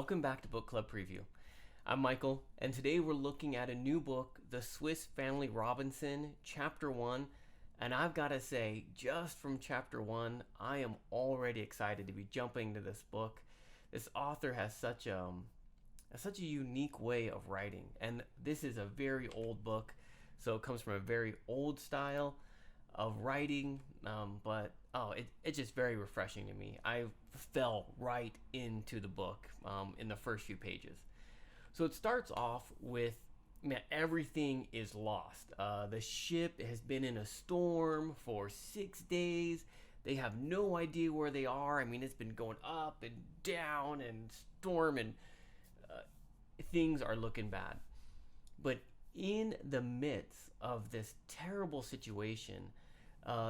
Welcome back to Book Club Preview. I'm Michael, and today we're looking at a new book, The Swiss Family Robinson, Chapter 1. And I've got to say, just from Chapter 1, I am already excited to be jumping into this book. This author has such a unique way of writing, and this is a very old book, so it comes from a very old style of writing, it's just very refreshing to me. I fell right into the book in the first few pages. So it starts off with, man, everything is lost. The ship has been in a storm for 6 days. They have no idea where they are. I mean, it's been going up and down and storm, and things are looking bad. But in the midst of this terrible situation,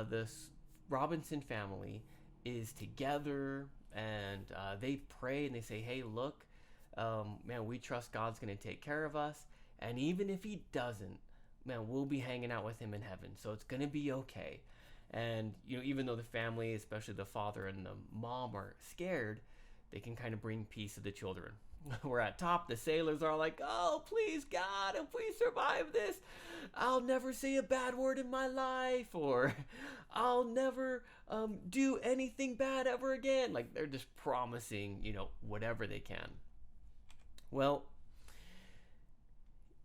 this Robinson family is together, and they pray and they say, hey, look, man, we trust God's going to take care of us. And even if he doesn't, man, we'll be hanging out with him in heaven. So it's going to be okay. And, even though the family, especially the father and the mom, are scared, they can kind of bring peace to the children. We're at top. The sailors are like, oh, please, God, if we survive this, I'll never say a bad word in my life, or I'll never do anything bad ever again. Like, they're just promising, whatever they can. Well,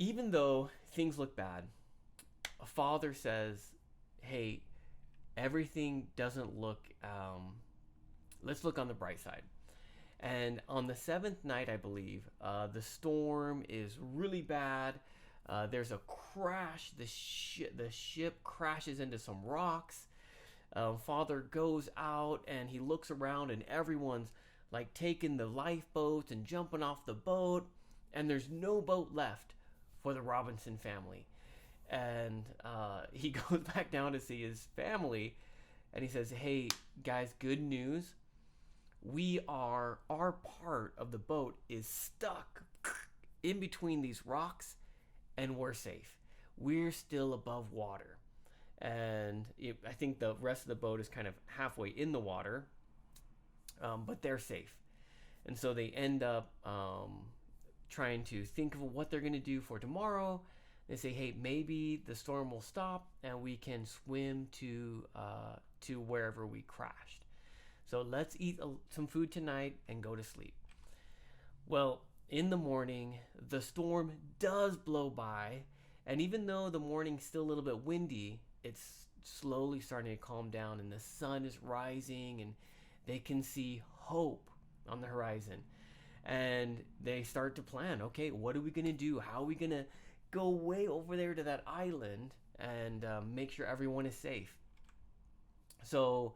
even though things look bad, a father says, hey, everything doesn't look, let's look on the bright side. And on the seventh night, I believe, the storm is really bad. There's a crash. The ship crashes into some rocks. Father goes out and he looks around, and everyone's like taking the lifeboats and jumping off the boat. And there's no boat left for the Robinson family. And he goes back down to see his family, and he says, hey, guys, good news. Our part of the boat is stuck in between these rocks, and we're safe. We're still above water. And I think the rest of the boat is kind of halfway in the water, but they're safe. And so they end up trying to think of what they're going to do for tomorrow. They say, hey, maybe the storm will stop and we can swim to wherever we crashed. So let's eat some food tonight and go to sleep. Well, in the morning, the storm does blow by. And even though the morning's still a little bit windy, it's slowly starting to calm down, and the sun is rising, and they can see hope on the horizon. And they start to plan, okay, what are we going to do? How are we going to go way over there to that island and make sure everyone is safe? So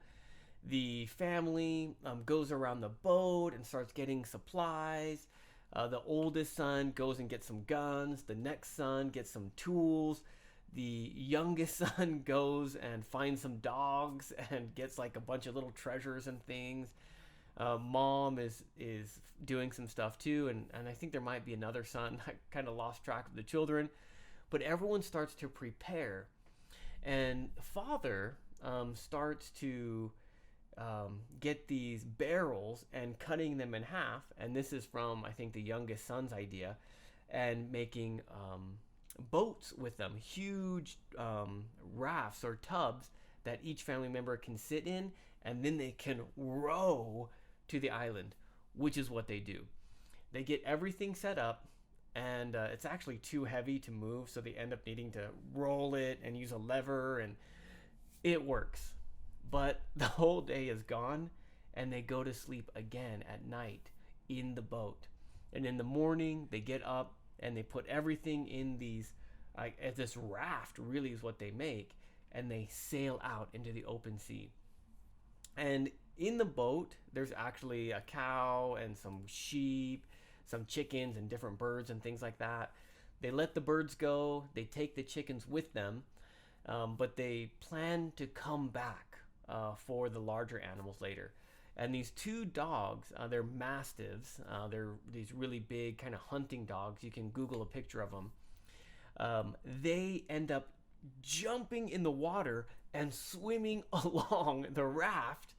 the family goes around the boat and starts getting supplies. The oldest son goes and gets some guns. The next son gets some tools. The youngest son goes and finds some dogs and gets like a bunch of little treasures and things. Mom is doing some stuff too, and I think there might be another son. I kind of lost track of the children. But everyone starts to prepare. And father starts to get these barrels and cutting them in half, and this is from, I think, the youngest son's idea, and making boats with them, huge rafts or tubs that each family member can sit in, and then they can row to the island, which is what they do. They get everything set up, and it's actually too heavy to move, so they end up needing to roll it and use a lever, and it works. But the whole day is gone, and they go to sleep again at night in the boat. And in the morning, they get up and they put everything in this raft, really is what they make, and they sail out into the open sea. And in the boat, there's actually a cow and some sheep, some chickens and different birds and things like that. They let the birds go. They take the chickens with them, but they plan to come back for the larger animals later. And these two dogs, they're mastiffs. They're these really big kind of hunting dogs. You can Google a picture of them. They end up jumping in the water and swimming along the raft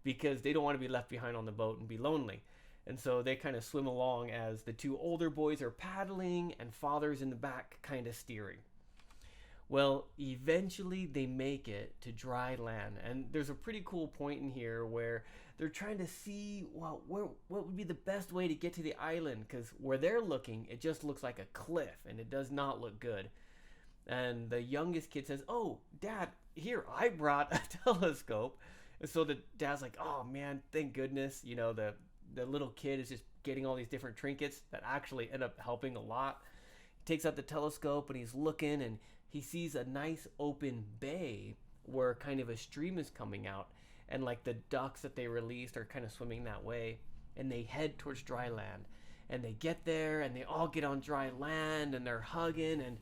because they don't want to be left behind on the boat and be lonely. And so they kind of swim along as the two older boys are paddling and father's in the back kind of steering. Well, eventually they make it to dry land, and there's a pretty cool point in here where they're trying to see, well, what would be the best way to get to the island, because where they're looking, it just looks like a cliff, and it does not look good. And the youngest kid says, "Oh, Dad, here, I brought a telescope." And so the dad's like, "Oh man, thank goodness." The little kid is just getting all these different trinkets that actually end up helping a lot. He takes out the telescope and he's looking, and he sees a nice open bay where kind of a stream is coming out, and like the ducks that they released are kind of swimming that way, and they head towards dry land. And they get there and they all get on dry land and they're hugging, and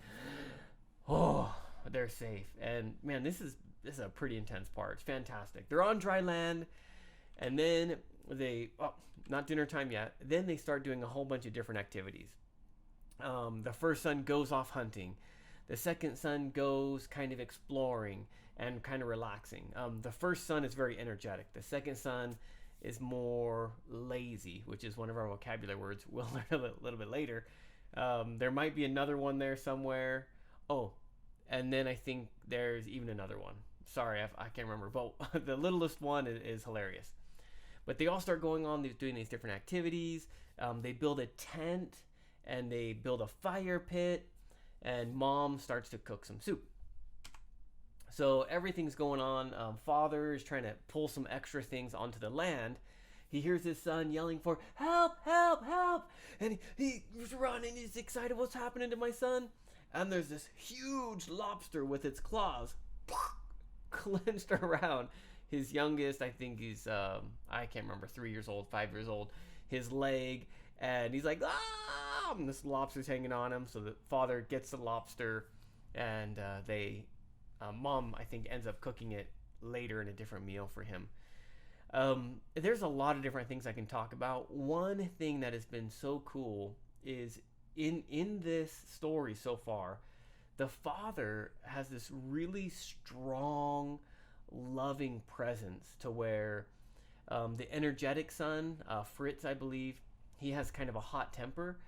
oh, they're safe. And man, this is a pretty intense part. It's fantastic. They're on dry land, and then not dinner time yet. Then they start doing a whole bunch of different activities. The first son goes off hunting. The second son goes kind of exploring and kind of relaxing. The first son is very energetic. The second son is more lazy, which is one of our vocabulary words. We'll learn a little bit later. There might be another one there somewhere. Oh, and then I think there's even another one. Sorry, I can't remember. But the littlest one is hilarious. But they all start going on doing these different activities. They build a tent and they build a fire pit, and Mom starts to cook some soup. So everything's going on. Father is trying to pull some extra things onto the land. He hears his son yelling for help, help, help. And he's running. He's excited. What's happening to my son? And there's this huge lobster with its claws clenched around his youngest. I think he's, I can't remember, 3 years old, 5 years old, his leg. And he's like, ah! And this lobster's hanging on him. So the father gets the lobster, and Mom, I think, ends up cooking it later in a different meal for him. There's a lot of different things I can talk about. One thing that has been so cool is in this story so far, the father has this really strong, loving presence to where the energetic son, Fritz, I believe, he has kind of a hot temper,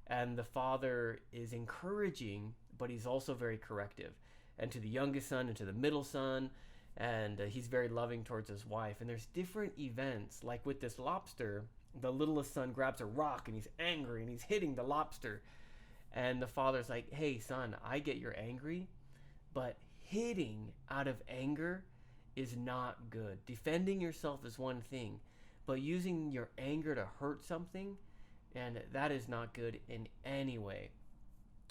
and the father is encouraging, but he's also very corrective. And to the youngest son and to the middle son, and he's very loving towards his wife. And there's different events, like with this lobster, the littlest son grabs a rock and he's angry and he's hitting the lobster. And the father's like, "Hey son, I get you're angry, but hitting out of anger is not good. Defending yourself is one thing, but using your anger to hurt something, and that is not good in any way."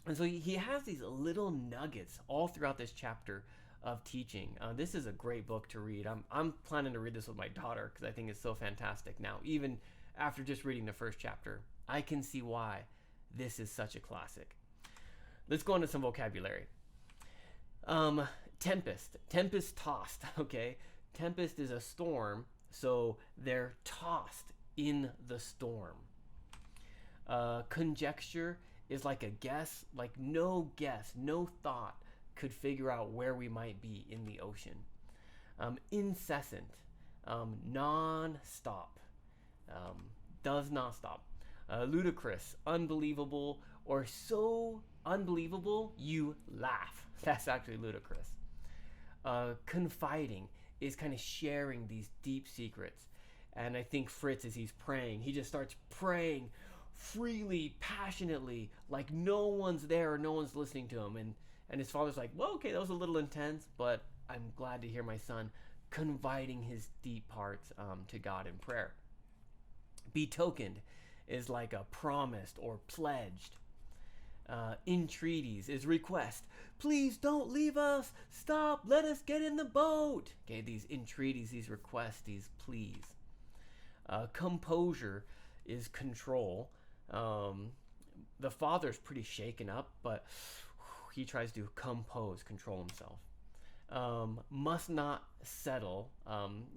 And so he has these little nuggets all throughout this chapter of teaching. This is a great book to read. I'm planning to read this with my daughter because I think it's so fantastic now. Even after just reading the first chapter, I can see why this is such a classic. Let's go into some vocabulary. Tempest. Tempest tossed, okay? Tempest is a storm, so they're tossed in the storm. Conjecture is like a guess, like no guess, no thought could figure out where we might be in the ocean. Incessant, non-stop, does not stop. Ludicrous, unbelievable, or so unbelievable you laugh. That's actually ludicrous. Confiding is kind of sharing these deep secrets. And I think Fritz, as he's praying, he just starts praying freely, passionately, like no one's there or no one's listening to him. And his father's like, well, okay, that was a little intense, but I'm glad to hear my son confiding his deep hearts to God in prayer. Betokened is like a promised or pledged. Entreaties is request. Please don't leave us. Stop. Let us get in the boat. Okay, these entreaties, these requests, these pleas. Composure is control. The father's pretty shaken up, but he tries to control himself. Must not settle.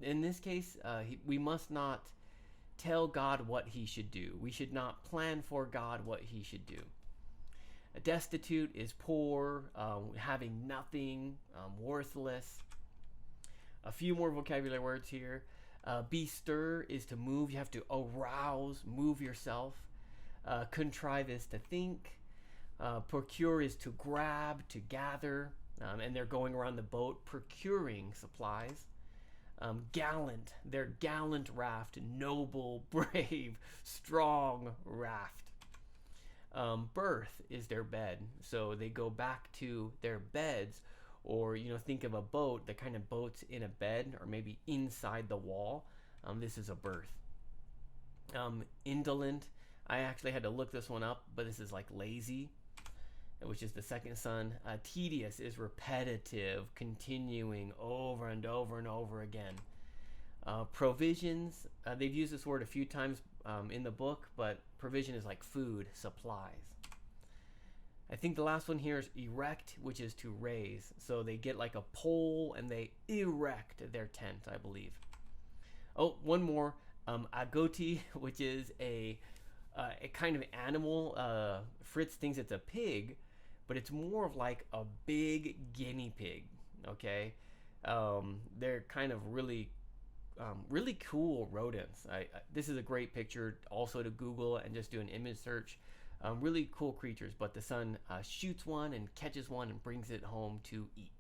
In this case, we must not tell God what he should do. We should not plan for God what he should do. Destitute is poor, having nothing, worthless. A few more vocabulary words here. Bestir is to move. You have to arouse, move yourself. Contrive is to think. Procure is to grab, to gather. And they're going around the boat procuring supplies. Gallant, their gallant raft, noble, brave, strong raft. Berth is their bed, so they go back to their beds, or think of a boat, the kind of boats in a bed, or maybe inside the wall. This is a berth. Indolent, I actually had to look this one up, but this is like lazy, which is the second son. Tedious is repetitive, continuing over and over and over again. Provisions, they've used this word a few times in the book, but provision is like food, supplies. I think the last one here is erect, which is to raise. So they get like a pole and they erect their tent, I believe. Oh, one more. Agouti, which is a kind of animal. Fritz thinks it's a pig, but it's more of like a big guinea pig. Okay, they're kind of really cool rodents. This is a great picture also to Google and just do an image search. Really cool creatures, but the son shoots one and catches one and brings it home to eat,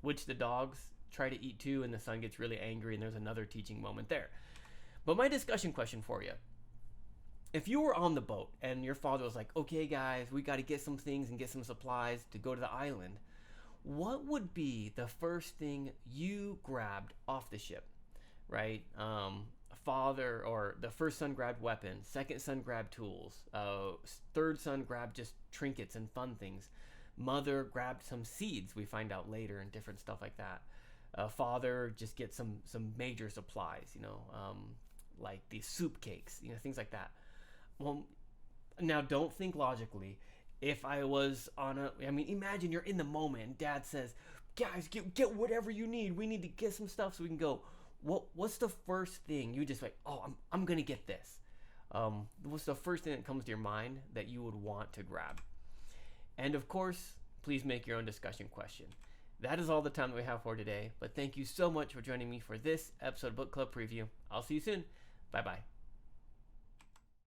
which the dogs try to eat too, and the son gets really angry, and there's another teaching moment there. But my discussion question for you: if you were on the boat and your father was like, okay guys, we got to get some things and get some supplies to go to the island, what would be the first thing you grabbed off the ship? Right? Father, or the first son grabbed weapons, second son grabbed tools, third son grabbed just trinkets and fun things, mother grabbed some seeds, we find out later, and different stuff like that. Father just gets some major supplies, like these soup cakes, things like that. Well, now don't think logically. If I was imagine you're in the moment and dad says, guys, get whatever you need. We need to get some stuff so we can go. What's the first thing you just like, oh, I'm going to get this. What's the first thing that comes to your mind that you would want to grab? And of course, please make your own discussion question. That is all the time that we have for today. But thank you so much for joining me for this episode of Book Club Preview. I'll see you soon. Bye-bye.